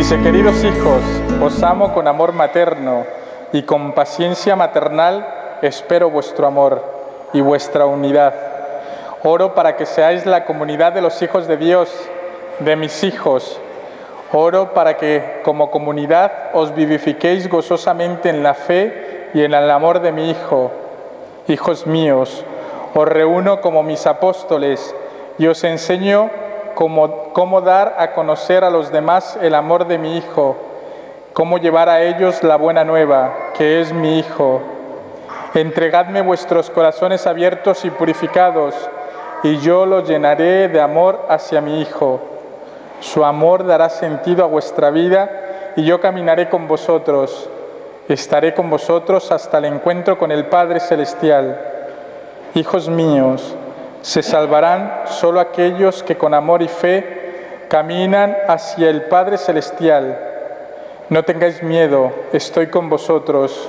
Dice: queridos hijos, os amo con amor materno y con paciencia maternal espero vuestro amor y vuestra unidad. Oro para que seáis la comunidad de los hijos de Dios, de mis hijos. Oro para que como comunidad os vivifiquéis gozosamente en la fe y en el amor de mi Hijo. Hijos míos, os reúno como mis apóstoles y os enseño cómo dar a conocer a los demás el amor de mi Hijo, cómo llevar a ellos la buena nueva, que es mi Hijo. Entregadme vuestros corazones abiertos y purificados, y yo los llenaré de amor hacia mi Hijo. Su amor dará sentido a vuestra vida, y yo caminaré con vosotros. Estaré con vosotros hasta el encuentro con el Padre Celestial. Hijos míos, se salvarán solo aquellos que con amor y fe caminan hacia el Padre Celestial. No tengáis miedo, estoy con vosotros.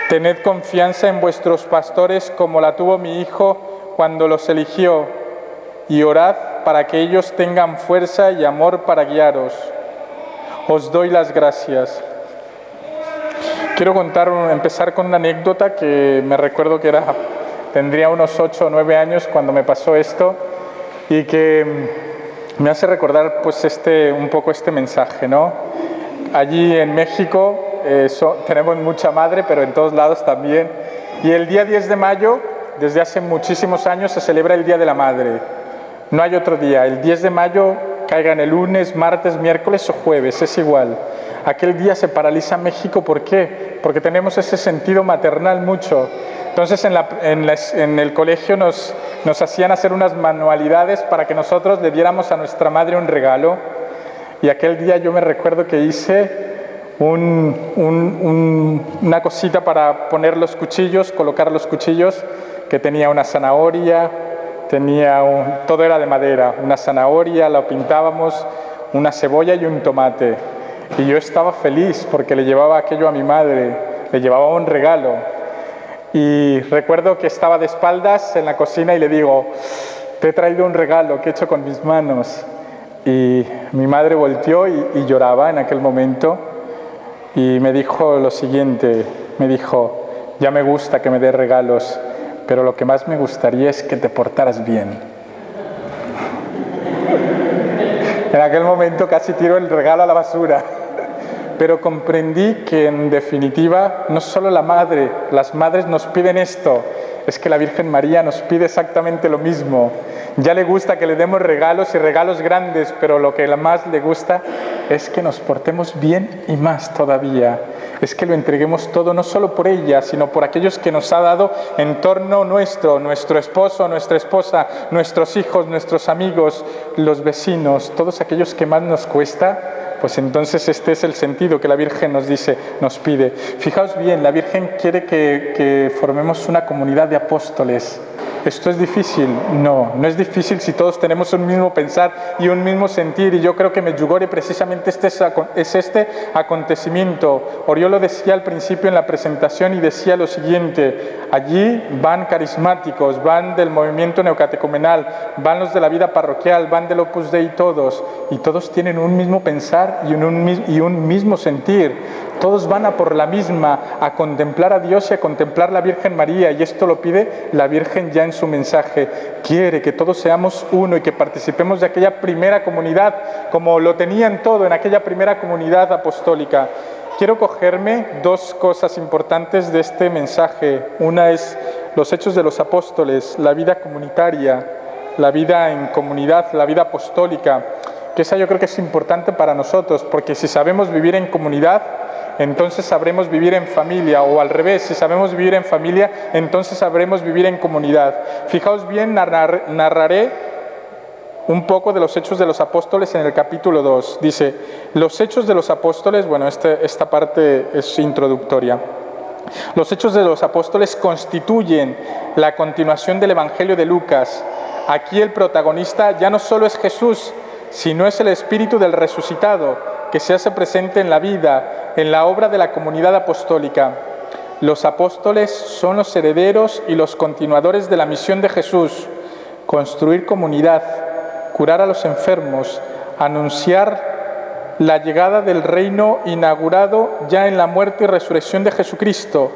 Tened confianza en vuestros pastores como la tuvo mi Hijo cuando los eligió, y orad para que ellos tengan fuerza y amor para guiaros. Os doy las gracias. Quiero empezar con una anécdota que me recuerdo que tendría unos 8 o 9 años cuando me pasó esto, y que me hace recordar pues un poco este mensaje, ¿no? Allí en México tenemos mucha madre, pero en todos lados también. Y el día 10 de mayo, desde hace muchísimos años, se celebra el Día de la Madre. No hay otro día. El 10 de mayo, caiga en el lunes, martes, miércoles o jueves, es igual. Aquel día se paraliza México. ¿Por qué? Porque tenemos ese sentido maternal mucho. Entonces en el colegio nos hacían hacer unas manualidades para que nosotros le diéramos a nuestra madre un regalo. Y aquel día yo me recuerdo que hice una cosita para poner los cuchillos, colocar los cuchillos, que tenía una zanahoria, todo era de madera, una zanahoria, la pintábamos, una cebolla y un tomate. Y yo estaba feliz porque le llevaba aquello a mi madre, le llevaba un regalo. Y recuerdo que estaba de espaldas en la cocina y le digo: te he traído un regalo que he hecho con mis manos. Y mi madre volteó y lloraba en aquel momento, y me dijo lo siguiente, me dijo: ya me gusta que me des regalos, pero lo que más me gustaría es que te portaras bien. En aquel momento casi tiro el regalo a la basura. Pero comprendí que en definitiva no solo las madres nos piden esto, es que la Virgen María nos pide exactamente lo mismo. Ya le gusta que le demos regalos y regalos grandes, pero lo que más le gusta es que nos portemos bien y más todavía. Es que lo entreguemos todo, no solo por ella, sino por aquellos que nos ha dado en torno nuestro esposo, nuestra esposa, nuestros hijos, nuestros amigos, los vecinos, todos aquellos que más nos cuesta. Pues entonces este es el sentido que la Virgen nos pide. Fijaos bien, la Virgen quiere que formemos una comunidad de apóstoles. ¿Esto es difícil? No es difícil si todos tenemos un mismo pensar y un mismo sentir. Y yo creo que Medjugorje precisamente es este acontecimiento. Oriol decía al principio en la presentación y decía lo siguiente: allí van carismáticos, van del movimiento neocatecumenal, van los de la vida parroquial, van del Opus Dei todos, y todos tienen un mismo pensar y un mismo sentir. Todos van a por la misma, a contemplar a Dios y a contemplar a la Virgen María, y esto lo pide la Virgen ya en su mensaje. Quiere que todos seamos uno y que participemos de aquella primera comunidad, como lo tenían todo en aquella primera comunidad apostólica. Quiero cogerme 2 cosas importantes de este mensaje. Una es los hechos de los apóstoles, la vida comunitaria, la vida en comunidad, la vida apostólica, que esa yo creo que es importante para nosotros, porque si sabemos vivir en comunidad, entonces sabremos vivir en familia, o al revés, si sabemos vivir en familia, entonces sabremos vivir en comunidad. Fijaos bien, narraré un poco de los Hechos de los Apóstoles en el capítulo 2. Dice: los Hechos de los Apóstoles, bueno, esta parte es introductoria. Los Hechos de los Apóstoles constituyen la continuación del Evangelio de Lucas. Aquí el protagonista ya no solo es Jesús, sino es el Espíritu del resucitado, que se hace presente en la vida, en la obra de la comunidad apostólica. Los apóstoles son los herederos y los continuadores de la misión de Jesús: construir comunidad, curar a los enfermos, anunciar la llegada del reino inaugurado ya en la muerte y resurrección de Jesucristo.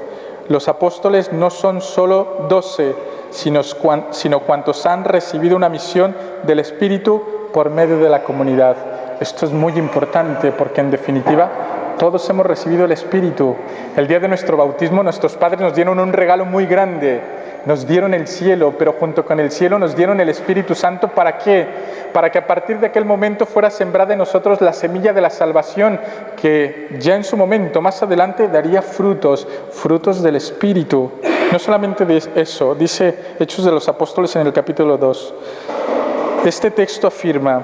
Los apóstoles no son solo 12, sino cuantos han recibido una misión del Espíritu por medio de la comunidad. Esto es muy importante porque, en definitiva, todos hemos recibido el Espíritu. El día de nuestro bautismo, nuestros padres nos dieron un regalo muy grande. Nos dieron el cielo, pero junto con el cielo nos dieron el Espíritu Santo. ¿Para qué? Para que a partir de aquel momento fuera sembrada en nosotros la semilla de la salvación, que ya en su momento, más adelante, daría frutos del Espíritu. No solamente de eso, dice Hechos de los Apóstoles en el capítulo 2. Este texto afirma: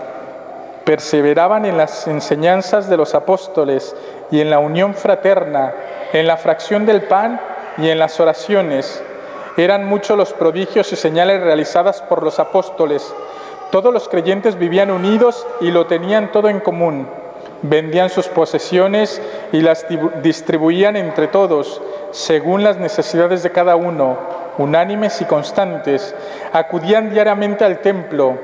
perseveraban en las enseñanzas de los apóstoles y en la unión fraterna, en la fracción del pan y en las oraciones. Eran muchos los prodigios y señales realizadas por los apóstoles. Todos los creyentes vivían unidos y lo tenían todo en común. Vendían sus posesiones y las distribuían entre todos, según las necesidades de cada uno, unánimes y constantes. Acudían diariamente al templo,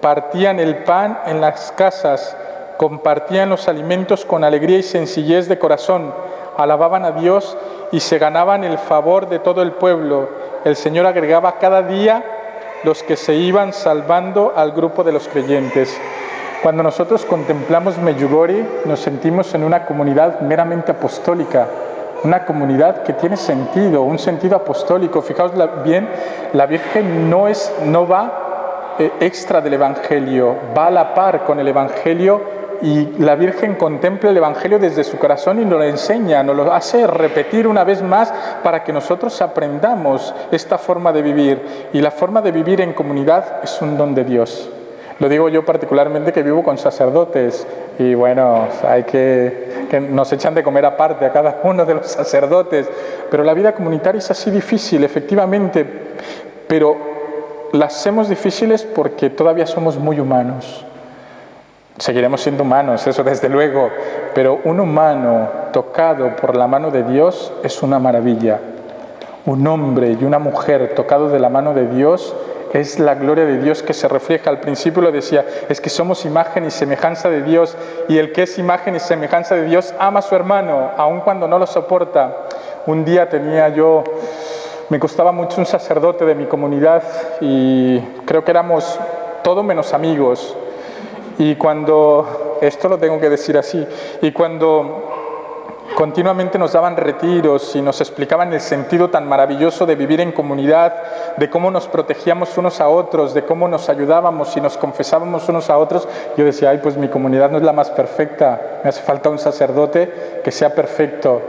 partían el pan en las casas, compartían los alimentos con alegría y sencillez de corazón, alababan a Dios y se ganaban el favor de todo el pueblo. El Señor agregaba cada día los que se iban salvando al grupo de los creyentes. Cuando nosotros contemplamos Medjugorje, nos sentimos en una comunidad meramente apostólica, una comunidad que tiene sentido, un sentido apostólico. Fijaos bien, la Virgen no va extra del Evangelio, va a la par con el Evangelio, y la Virgen contempla el Evangelio desde su corazón y nos lo enseña, nos lo hace repetir una vez más para que nosotros aprendamos esta forma de vivir. Y la forma de vivir en comunidad es un don de Dios. Lo digo yo particularmente, que vivo con sacerdotes, y bueno, que nos echan de comer aparte a cada uno de los sacerdotes, pero la vida comunitaria es así difícil, efectivamente, pero las hacemos difíciles porque todavía somos muy humanos. Seguiremos siendo humanos, eso desde luego, pero un humano tocado por la mano de Dios es una maravilla. Un hombre y una mujer tocados de la mano de Dios es la gloria de Dios que se refleja. Al principio lo decía, es que somos imagen y semejanza de Dios, y el que es imagen y semejanza de Dios ama a su hermano, aun cuando no lo soporta. Un día me costaba mucho un sacerdote de mi comunidad, y creo que éramos todo menos amigos. Y esto lo tengo que decir así, y cuando continuamente nos daban retiros y nos explicaban el sentido tan maravilloso de vivir en comunidad, de cómo nos protegíamos unos a otros, de cómo nos ayudábamos y nos confesábamos unos a otros, yo decía, ay, pues mi comunidad no es la más perfecta, me hace falta un sacerdote que sea perfecto.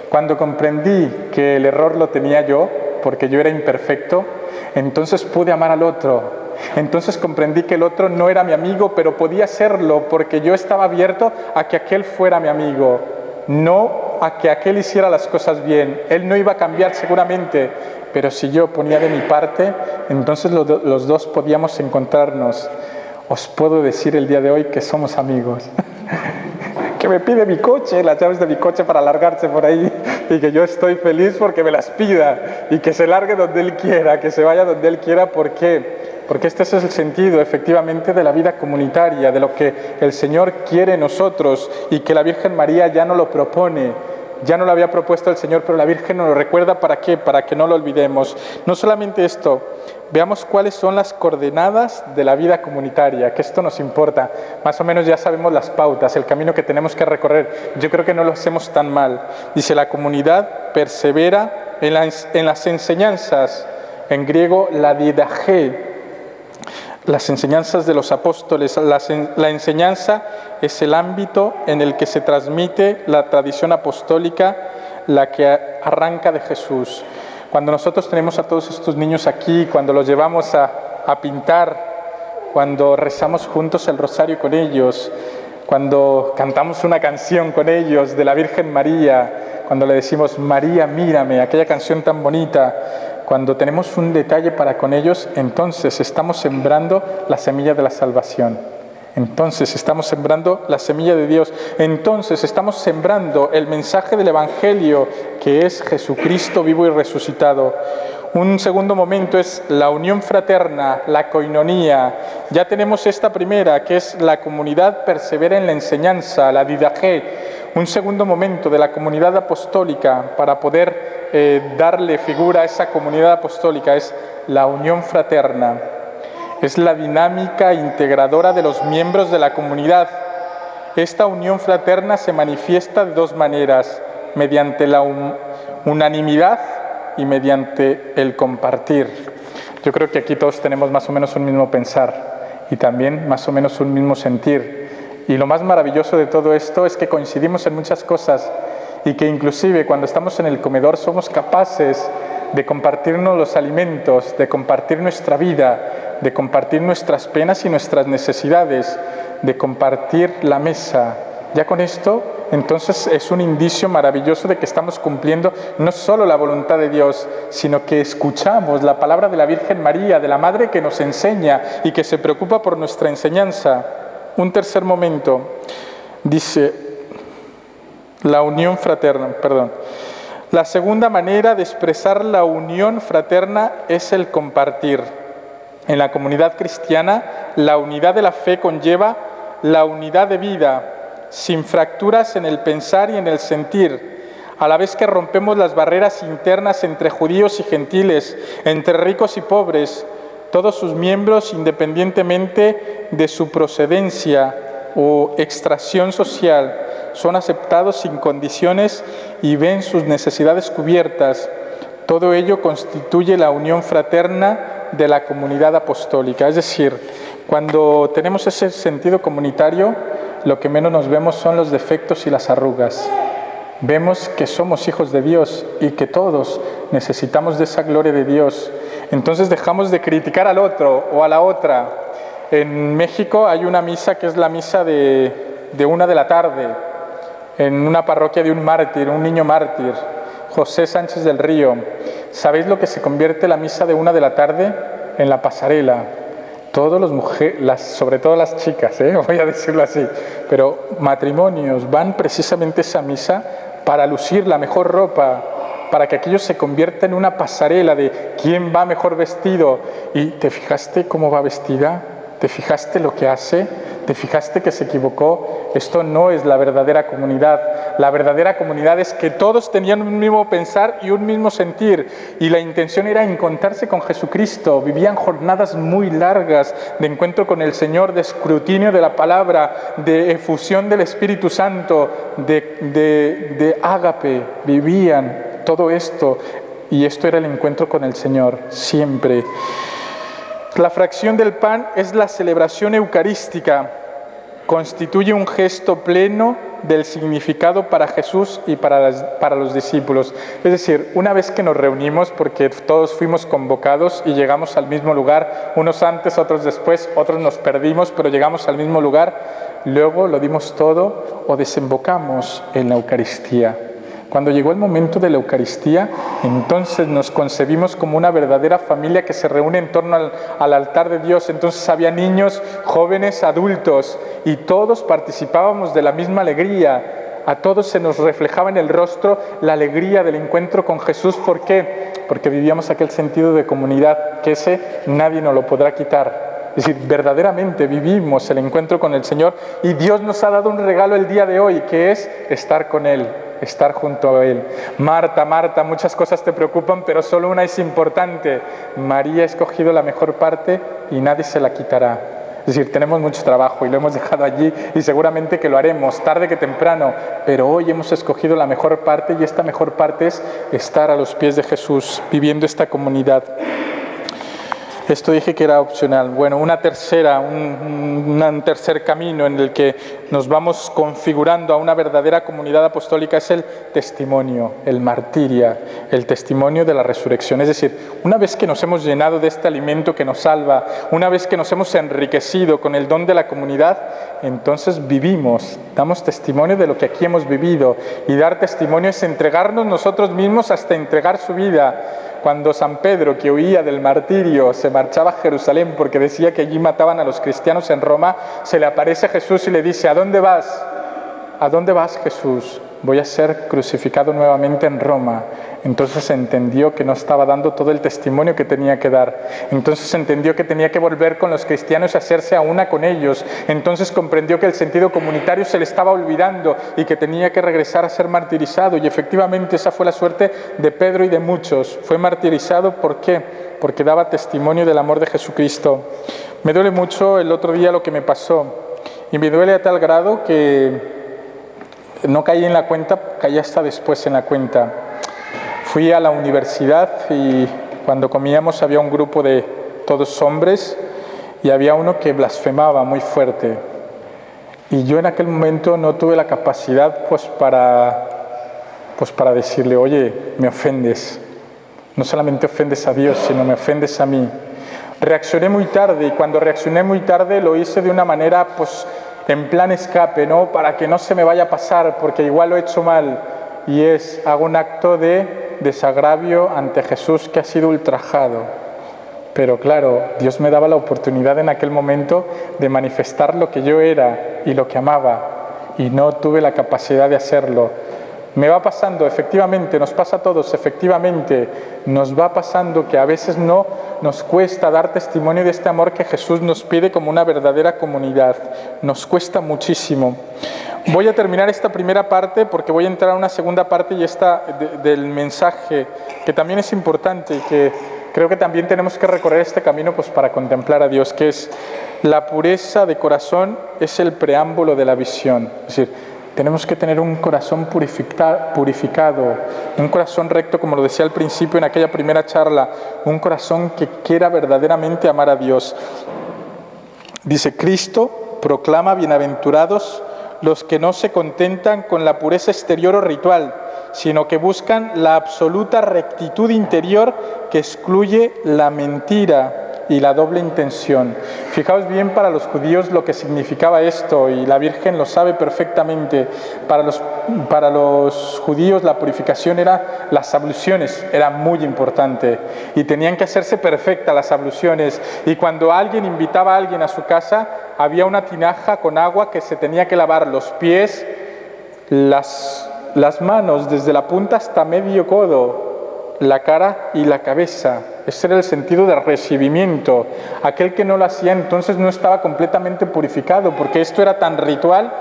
Cuando comprendí que el error lo tenía yo, porque yo era imperfecto, entonces pude amar al otro. Entonces comprendí que el otro no era mi amigo, pero podía serlo, porque yo estaba abierto a que aquel fuera mi amigo, no a que aquel hiciera las cosas bien. Él no iba a cambiar seguramente, pero si yo ponía de mi parte, entonces los dos podíamos encontrarnos. Os puedo decir el día de hoy que somos amigos. Que me pide mi coche, las llaves de mi coche para largarse por ahí, y que yo estoy feliz porque me las pida, y que se largue donde él quiera, que se vaya donde él quiera. ¿Por qué? Porque este es el sentido, efectivamente, de la vida comunitaria, de lo que el Señor quiere en nosotros, y que la Virgen María ya no lo propone. Ya no lo había propuesto el Señor, pero la Virgen nos lo recuerda. ¿Para qué? Para que no lo olvidemos. No solamente esto, veamos cuáles son las coordenadas de la vida comunitaria, que esto nos importa. Más o menos ya sabemos las pautas, el camino que tenemos que recorrer. Yo creo que no lo hacemos tan mal. Dice, la comunidad persevera en las enseñanzas, en griego la didache, las enseñanzas de los apóstoles. La enseñanza es el ámbito en el que se transmite la tradición apostólica, la que arranca de Jesús. Cuando nosotros tenemos a todos estos niños aquí, cuando los llevamos a pintar, cuando rezamos juntos el rosario con ellos, cuando cantamos una canción con ellos de la Virgen María, cuando le decimos María, mírame, aquella canción tan bonita, cuando tenemos un detalle para con ellos, entonces estamos sembrando la semilla de la salvación. Entonces estamos sembrando la semilla de Dios. Entonces estamos sembrando el mensaje del Evangelio, que es Jesucristo vivo y resucitado. Un segundo momento es la unión fraterna, la koinonía. Ya tenemos esta primera, que es la comunidad persevera en la enseñanza, la didaché. Un segundo momento de la comunidad apostólica para poder darle figura a esa comunidad apostólica es la unión fraterna. Es la dinámica integradora de los miembros de la comunidad. Esta unión fraterna se manifiesta de dos maneras, mediante la unanimidad y mediante el compartir. Yo creo que aquí todos tenemos más o menos un mismo pensar y también más o menos un mismo sentir. Y lo más maravilloso de todo esto es que coincidimos en muchas cosas y que inclusive cuando estamos en el comedor somos capaces de compartirnos los alimentos, de compartir nuestra vida, de compartir nuestras penas y nuestras necesidades, de compartir la mesa. Ya con esto, entonces, es un indicio maravilloso de que estamos cumpliendo no solo la voluntad de Dios, sino que escuchamos la palabra de la Virgen María, de la Madre que nos enseña y que se preocupa por nuestra enseñanza. Un tercer momento, dice, la unión fraterna, La segunda manera de expresar la unión fraterna es el compartir. En la comunidad cristiana, la unidad de la fe conlleva la unidad de vida, sin fracturas en el pensar y en el sentir, a la vez que rompemos las barreras internas entre judíos y gentiles, entre ricos y pobres, todos sus miembros, independientemente de su procedencia o extracción social, son aceptados sin condiciones y ven sus necesidades cubiertas. Todo ello constituye la unión fraterna de la comunidad apostólica. Es decir, cuando tenemos ese sentido comunitario, lo que menos nos vemos son los defectos y las arrugas. Vemos que somos hijos de Dios y que todos necesitamos de esa gloria de Dios. Entonces dejamos de criticar al otro o a la otra. En México hay una misa que es la misa de 1 de la tarde, en una parroquia de un mártir, un niño mártir, José Sánchez del Río. ¿Sabéis lo que se convierte la misa de 1 de la tarde? En la pasarela. Todos los mujeres, sobre todo las chicas, voy a decirlo así, pero matrimonios van precisamente a esa misa para lucir la mejor ropa, para que aquello se convierta en una pasarela de quién va mejor vestido. ¿Y te fijaste cómo va vestida? ¿Te fijaste lo que hace? ¿Te fijaste que se equivocó? Esto no es la verdadera comunidad. La verdadera comunidad es que todos tenían un mismo pensar y un mismo sentir. Y la intención era encontrarse con Jesucristo. Vivían jornadas muy largas de encuentro con el Señor, de escrutinio de la palabra, de efusión del Espíritu Santo, de ágape. Vivían todo esto. Y esto era el encuentro con el Señor, siempre. La fracción del pan es la celebración eucarística, constituye un gesto pleno del significado para Jesús y para los discípulos. Es decir, una vez que nos reunimos, porque todos fuimos convocados y llegamos al mismo lugar, unos antes, otros después, otros nos perdimos, pero llegamos al mismo lugar, luego lo dimos todo o desembocamos en la Eucaristía. Cuando llegó el momento de la Eucaristía, entonces nos concebimos como una verdadera familia que se reúne en torno al altar de Dios. Entonces había niños, jóvenes, adultos, y todos participábamos de la misma alegría. A todos se nos reflejaba en el rostro la alegría del encuentro con Jesús. ¿Por qué? Porque vivíamos aquel sentido de comunidad, que ese nadie nos lo podrá quitar. Es decir, verdaderamente vivimos el encuentro con el Señor y Dios nos ha dado un regalo el día de hoy, que es estar con Él, estar junto a Él. Marta, Marta, muchas cosas te preocupan, pero solo una es importante. María ha escogido la mejor parte y nadie se la quitará. Es decir, tenemos mucho trabajo y lo hemos dejado allí y seguramente que lo haremos tarde que temprano, pero hoy hemos escogido la mejor parte y esta mejor parte es estar a los pies de Jesús, viviendo esta comunidad. Esto dije que era opcional. Bueno, un tercer camino en el que nos vamos configurando a una verdadera comunidad apostólica es el testimonio, el martirio, el testimonio de la resurrección. Es decir, una vez que nos hemos llenado de este alimento que nos salva, una vez que nos hemos enriquecido con el don de la comunidad, entonces vivimos, damos testimonio de lo que aquí hemos vivido. Y dar testimonio es entregarnos nosotros mismos hasta entregar su vida. Cuando San Pedro, que huía del martirio, se marchaba a Jerusalén porque decía que allí mataban a los cristianos en Roma, se le aparece Jesús y le dice: ¿a dónde vas? ¿A dónde vas, Jesús? Voy a ser crucificado nuevamente en Roma. Entonces entendió que no estaba dando todo el testimonio que tenía que dar. Entonces entendió que tenía que volver con los cristianos y hacerse a una con ellos. Entonces comprendió que el sentido comunitario se le estaba olvidando y que tenía que regresar a ser martirizado. Y efectivamente esa fue la suerte de Pedro y de muchos. Fue martirizado, ¿por qué? Porque daba testimonio del amor de Jesucristo. Me duele mucho el otro día lo que me pasó. Y me duele a tal grado que no caí en la cuenta, caí hasta después en la cuenta. Fui a la universidad y cuando comíamos había un grupo de todos hombres y había uno que blasfemaba muy fuerte. Y yo en aquel momento no tuve la capacidad para decirle, oye, me ofendes. No solamente ofendes a Dios, sino me ofendes a mí. Reaccioné muy tarde y cuando reaccioné muy tarde lo hice de una manera en plan escape, ¿no? Para que no se me vaya a pasar porque igual lo he hecho mal. Y hago un acto de desagravio ante Jesús que ha sido ultrajado. Pero claro, Dios me daba la oportunidad en aquel momento de manifestar lo que yo era y lo que amaba, y no tuve la capacidad de hacerlo. Me va pasando, efectivamente, nos pasa a todos, efectivamente, nos va pasando que a veces no nos cuesta dar testimonio de este amor que Jesús nos pide como una verdadera comunidad. Nos cuesta muchísimo. Voy a terminar esta primera parte porque voy a entrar a una segunda parte y esta del mensaje, que también es importante y que creo que también tenemos que recorrer este camino para contemplar a Dios, que es la pureza de corazón, es el preámbulo de la visión. Es decir, tenemos que tener un corazón purificado, un corazón recto, como lo decía al principio en aquella primera charla, un corazón que quiera verdaderamente amar a Dios. Dice, Cristo proclama bienaventurados los que no se contentan con la pureza exterior o ritual, sino que buscan la absoluta rectitud interior que excluye la mentira y la doble intención. Fijaos bien para los judíos lo que significaba esto, y la Virgen lo sabe perfectamente. Para los judíos la purificación las abluciones, era muy importante, y tenían que hacerse perfectas las abluciones, y cuando alguien invitaba a alguien a su casa, había una tinaja con agua que se tenía que lavar los pies, las manos desde la punta hasta medio codo, la cara y la cabeza. Ese era el sentido de recibimiento. Aquel que no lo hacía entonces no estaba completamente purificado, porque esto era tan ritual.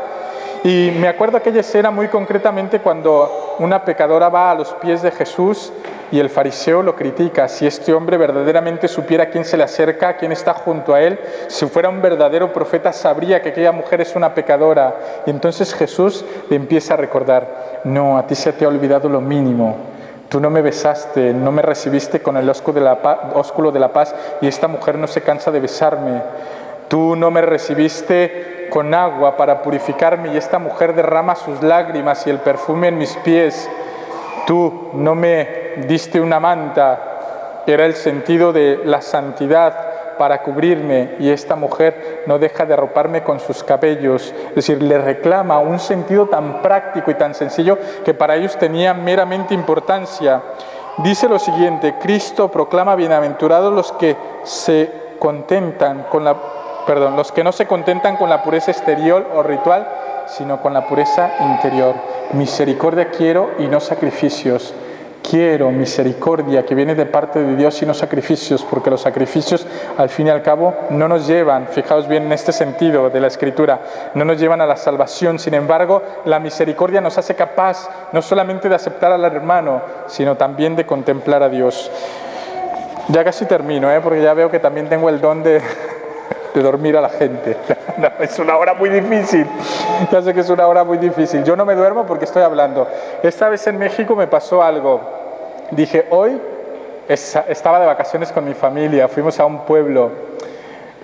Y me acuerdo aquella escena muy concretamente cuando una pecadora va a los pies de Jesús y el fariseo lo critica. Si este hombre verdaderamente supiera quién se le acerca, quién está junto a él, si fuera un verdadero profeta sabría que aquella mujer es una pecadora. Y entonces Jesús le empieza a recordar, no, a ti se te ha olvidado lo mínimo. Tú no me besaste, no me recibiste con el ósculo de la paz y esta mujer no se cansa de besarme. Tú no me recibiste con agua para purificarme y esta mujer derrama sus lágrimas y el perfume en mis pies. Tú no me diste una manta, era el sentido de la santidad para cubrirme y esta mujer no deja de arroparme con sus cabellos. Es decir, le reclama un sentido tan práctico y tan sencillo que para ellos tenía meramente importancia. Dice lo siguiente, Cristo proclama bienaventurados los que los que no se contentan con la pureza exterior o ritual, sino con la pureza interior. Misericordia quiero y no sacrificios. Quiero misericordia que viene de parte de Dios y no sacrificios, porque los sacrificios al fin y al cabo no nos llevan, fijaos bien en este sentido de la Escritura, no nos llevan a la salvación. Sin embargo, la misericordia nos hace capaz no solamente de aceptar al hermano, sino también de contemplar a Dios. Ya casi termino, porque ya veo que también tengo el don de dormir a la gente. No, es una hora muy difícil. Ya sé que es una hora muy difícil. Yo no me duermo porque estoy hablando. Esta vez en México me pasó algo. Dije, hoy estaba de vacaciones con mi familia, fuimos a un pueblo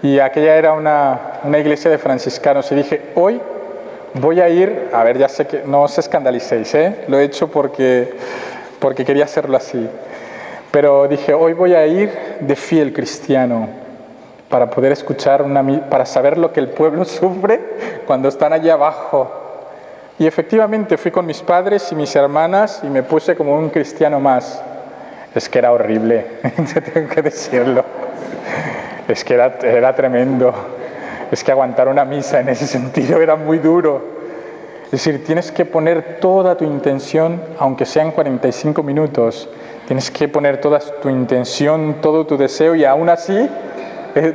y aquella era una iglesia de franciscanos y dije, hoy voy a ir, a ver, ya sé que no os escandalicéis, lo he hecho porque quería hacerlo así, pero dije, hoy voy a ir de fiel cristiano para poder escuchar para saber lo que el pueblo sufre cuando están allá abajo. Y efectivamente fui con mis padres y mis hermanas y me puse como un cristiano más. Es que era horrible, tengo que decirlo. Es que era tremendo. Es que aguantar una misa en ese sentido era muy duro. Es decir, tienes que poner toda tu intención, aunque sean 45 minutos, tienes que poner toda tu intención, todo tu deseo, y aún así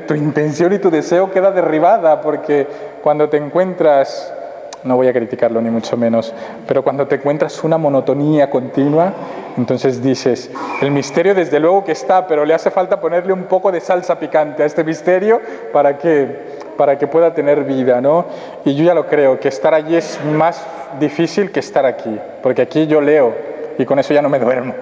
tu intención y tu deseo queda derribada, porque cuando te encuentras, no voy a criticarlo ni mucho menos, pero cuando te encuentras una monotonía continua, entonces dices, el misterio desde luego que está, pero le hace falta ponerle un poco de salsa picante a este misterio para que pueda tener vida, ¿no? Y yo ya lo creo, que estar allí es más difícil que estar aquí, porque aquí yo leo y con eso ya no me duermo,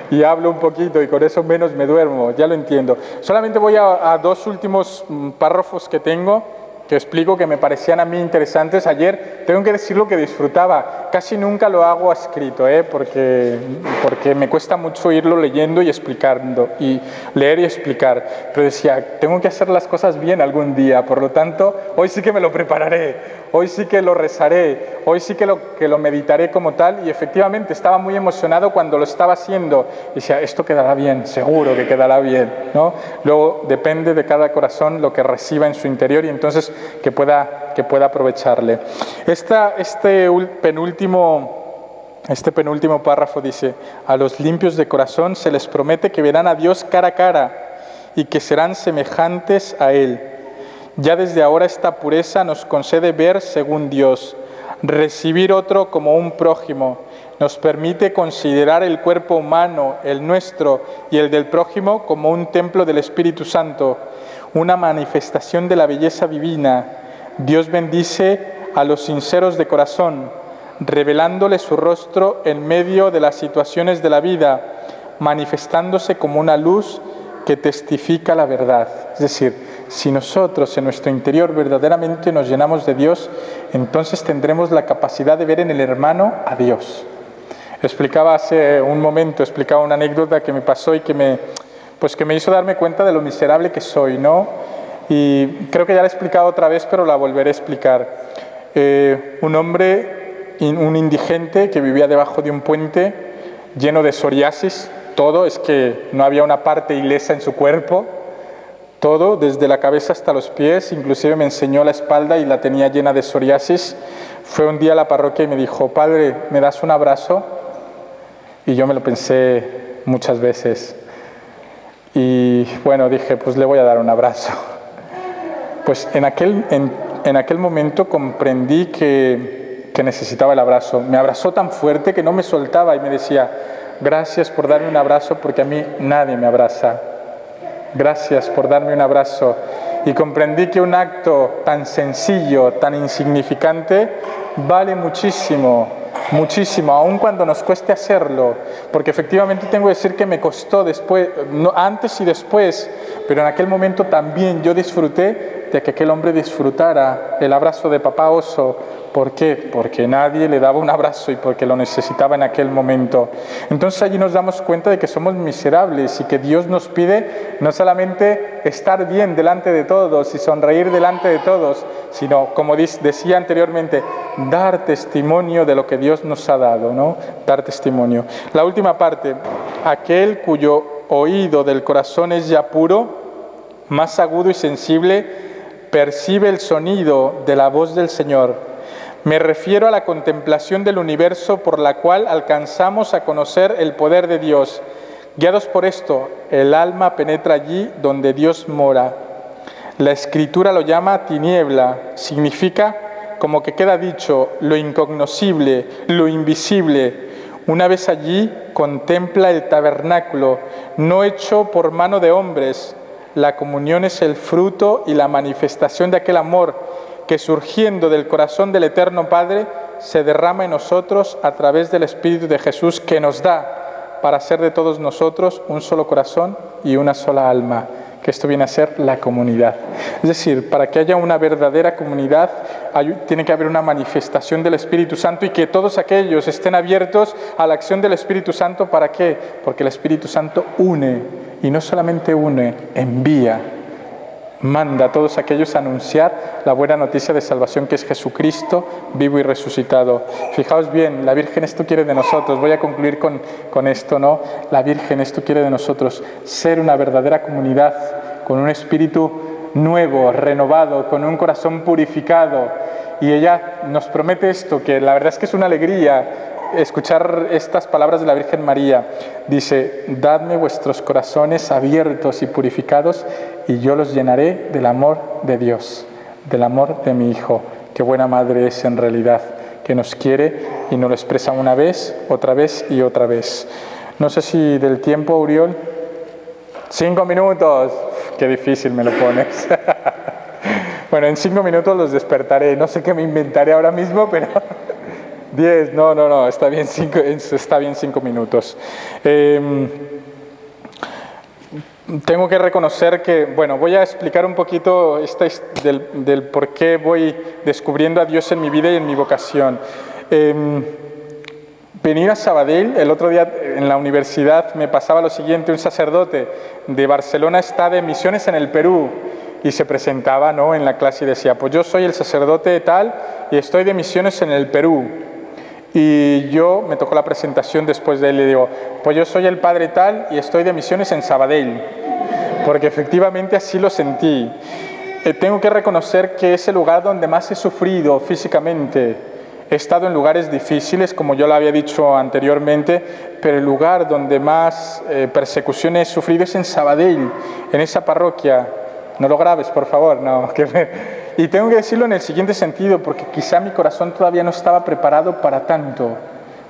y hablo un poquito y con eso menos me duermo, ya lo entiendo. Solamente voy a dos últimos párrafos que tengo, que explico, que me parecían a mí interesantes. Ayer, tengo que decir lo que disfrutaba, casi nunca lo hago escrito, porque me cuesta mucho irlo leyendo y explicando, y leer y explicar, pero decía, tengo que hacer las cosas bien algún día, por lo tanto, hoy sí que me lo prepararé, hoy sí que lo rezaré, hoy sí que lo meditaré como tal, y efectivamente estaba muy emocionado cuando lo estaba haciendo, y decía, esto quedará bien, seguro que quedará bien, ¿no? Luego depende de cada corazón lo que reciba en su interior, y entonces que pueda aprovecharle. Este penúltimo párrafo dice, a los limpios de corazón se les promete que verán a Dios cara a cara y que serán semejantes a Él. Ya desde ahora esta pureza nos concede ver según Dios, recibir otro como un prójimo, nos permite considerar el cuerpo humano, el nuestro y el del prójimo, como un templo del Espíritu Santo, una manifestación de la belleza divina. Dios bendice a los sinceros de corazón, revelándole su rostro en medio de las situaciones de la vida, manifestándose como una luz que testifica la verdad. Es decir, si nosotros en nuestro interior verdaderamente nos llenamos de Dios, entonces tendremos la capacidad de ver en el hermano a Dios. Explicaba hace un momento, una anécdota que me pasó y que me hizo darme cuenta de lo miserable que soy, ¿no? Y creo que ya la he explicado otra vez, pero la volveré a explicar. Un hombre, un indigente que vivía debajo de un puente lleno de psoriasis, todo, es que no había una parte ilesa en su cuerpo, todo, desde la cabeza hasta los pies, inclusive me enseñó la espalda y la tenía llena de psoriasis. Fue un día a la parroquia y me dijo, padre, ¿me das un abrazo? Y yo me lo pensé muchas veces. Y bueno, dije, pues le voy a dar un abrazo. Pues en aquel momento comprendí que necesitaba el abrazo. Me abrazó tan fuerte que no me soltaba y me decía, gracias por darme un abrazo porque a mí nadie me abraza. Gracias por darme un abrazo. Y comprendí que un acto tan sencillo, tan insignificante, vale muchísimo, muchísimo, aun cuando nos cueste hacerlo, porque efectivamente tengo que decir que me costó después, no, antes y después, pero en aquel momento también yo disfruté de que aquel hombre disfrutara el abrazo de papá oso. ¿Por qué? Porque nadie le daba un abrazo y porque lo necesitaba en aquel momento. Entonces allí nos damos cuenta de que somos miserables y que Dios nos pide no solamente estar bien delante de todos y sonreír delante de todos, sino, como decía anteriormente, dar testimonio de lo que Dios nos ha dado, ¿no? Dar testimonio. La última parte, aquel cuyo oído del corazón es ya puro, más agudo y sensible, percibe el sonido de la voz del Señor. Me refiero a la contemplación del universo por la cual alcanzamos a conocer el poder de Dios. Guiados por esto, el alma penetra allí donde Dios mora. La Escritura lo llama tiniebla, significa, como que queda dicho, lo incognoscible, lo invisible. Una vez allí, contempla el tabernáculo, no hecho por mano de hombres. La comunión es el fruto y la manifestación de aquel amor que surgiendo del corazón del Eterno Padre se derrama en nosotros a través del Espíritu de Jesús que nos da para ser de todos nosotros un solo corazón y una sola alma, que esto viene a ser la comunidad. Es decir, para que haya una verdadera comunidad tiene que haber una manifestación del Espíritu Santo y que todos aquellos estén abiertos a la acción del Espíritu Santo. ¿Para qué? Porque el Espíritu Santo une, y no solamente une, envía. Manda a todos aquellos a anunciar la buena noticia de salvación, que es Jesucristo vivo y resucitado. Fijaos bien, la Virgen esto quiere de nosotros. Voy a concluir con esto, ¿no? La Virgen esto quiere de nosotros, ser una verdadera comunidad con un espíritu nuevo, renovado, con un corazón purificado. Y ella nos promete esto, que la verdad es que es una alegría escuchar estas palabras de la Virgen María. Dice: dadme vuestros corazones abiertos y purificados y yo los llenaré del amor de Dios, del amor de mi Hijo. Qué buena madre es en realidad, que nos quiere y nos lo expresa una vez, otra vez y otra vez. No sé si del tiempo, Uriol. 5 minutos. Qué difícil me lo pones. Bueno, en 5 minutos los despertaré. No sé qué me inventaré ahora mismo, pero 10. No, está bien 5 minutos. Tengo que reconocer que, bueno, voy a explicar un poquito del por qué voy descubriendo a Dios en mi vida y en mi vocación. Venir a Sabadell, el otro día en la universidad me pasaba lo siguiente: un sacerdote de Barcelona está de misiones en el Perú y se presentaba, ¿no?, en la clase y decía: pues yo soy el sacerdote tal y estoy de misiones en el Perú. Y yo me tocó la presentación después de él y digo: pues yo soy el padre tal y estoy de misiones en Sabadell, porque efectivamente así lo sentí. Tengo que reconocer que es el lugar donde más he sufrido físicamente. He estado en lugares difíciles, como yo lo había dicho anteriormente, pero el lugar donde más persecuciones he sufrido es en Sabadell, en esa parroquia. No lo grabes, por favor. No. Y tengo que decirlo en el siguiente sentido, porque quizá mi corazón todavía no estaba preparado para tanto,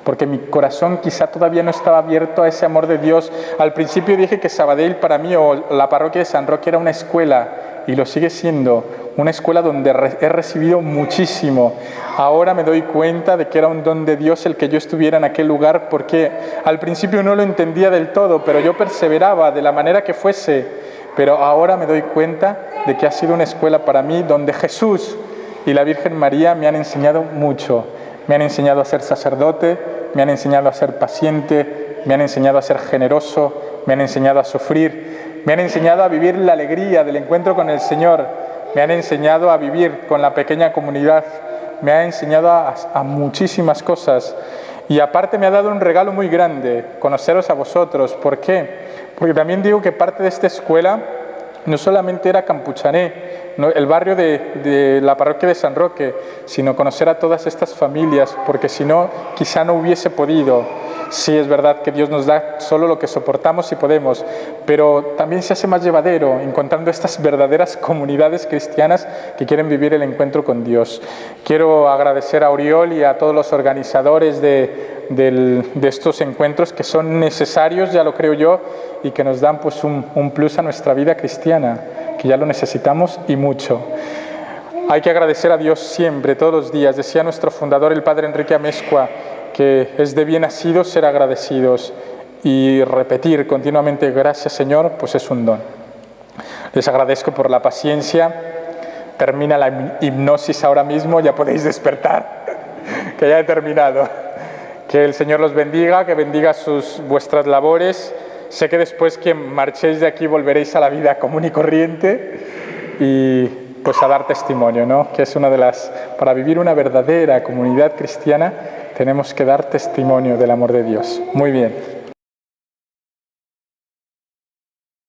porque mi corazón quizá todavía no estaba abierto a ese amor de Dios. Al principio dije que Sabadell para mí, o la parroquia de San Roque, era una escuela, y lo sigue siendo, una escuela donde he recibido muchísimo. Ahora me doy cuenta de que era un don de Dios el que yo estuviera en aquel lugar, porque al principio no lo entendía del todo, pero yo perseveraba de la manera que fuese. Pero ahora me doy cuenta de que ha sido una escuela para mí donde Jesús y la Virgen María me han enseñado mucho. Me han enseñado a ser sacerdote, me han enseñado a ser paciente, me han enseñado a ser generoso, me han enseñado a sufrir, me han enseñado a vivir la alegría del encuentro con el Señor, me han enseñado a vivir con la pequeña comunidad, me ha enseñado a muchísimas cosas. Y aparte me ha dado un regalo muy grande, conoceros a vosotros. ¿Por qué? Porque también digo que parte de esta escuela no solamente era Campuchané, ¿no?, el barrio de la parroquia de San Roque, sino conocer a todas estas familias, porque si no, quizá no hubiese podido. Sí, es verdad que Dios nos da solo lo que soportamos y podemos, pero también se hace más llevadero encontrando estas verdaderas comunidades cristianas que quieren vivir el encuentro con Dios. Quiero agradecer a Oriol y a todos los organizadores de estos encuentros, que son necesarios, ya lo creo yo, y que nos dan pues un plus a nuestra vida cristiana, que ya lo necesitamos y mucho. Hay que agradecer a Dios siempre, todos los días. Decía nuestro fundador, el padre Enrique Amezcua, que es de bien nacidos ser agradecidos, y repetir continuamente gracias Señor, pues es un don. Les agradezco por la paciencia. Termina la hipnosis ahora mismo, ya podéis despertar, que ya he terminado. Que el Señor los bendiga, que bendiga vuestras labores. Sé que después que marchéis de aquí volveréis a la vida común y corriente y pues a dar testimonio, ¿no? Que es una de las... Para vivir una verdadera comunidad cristiana tenemos que dar testimonio del amor de Dios. Muy bien.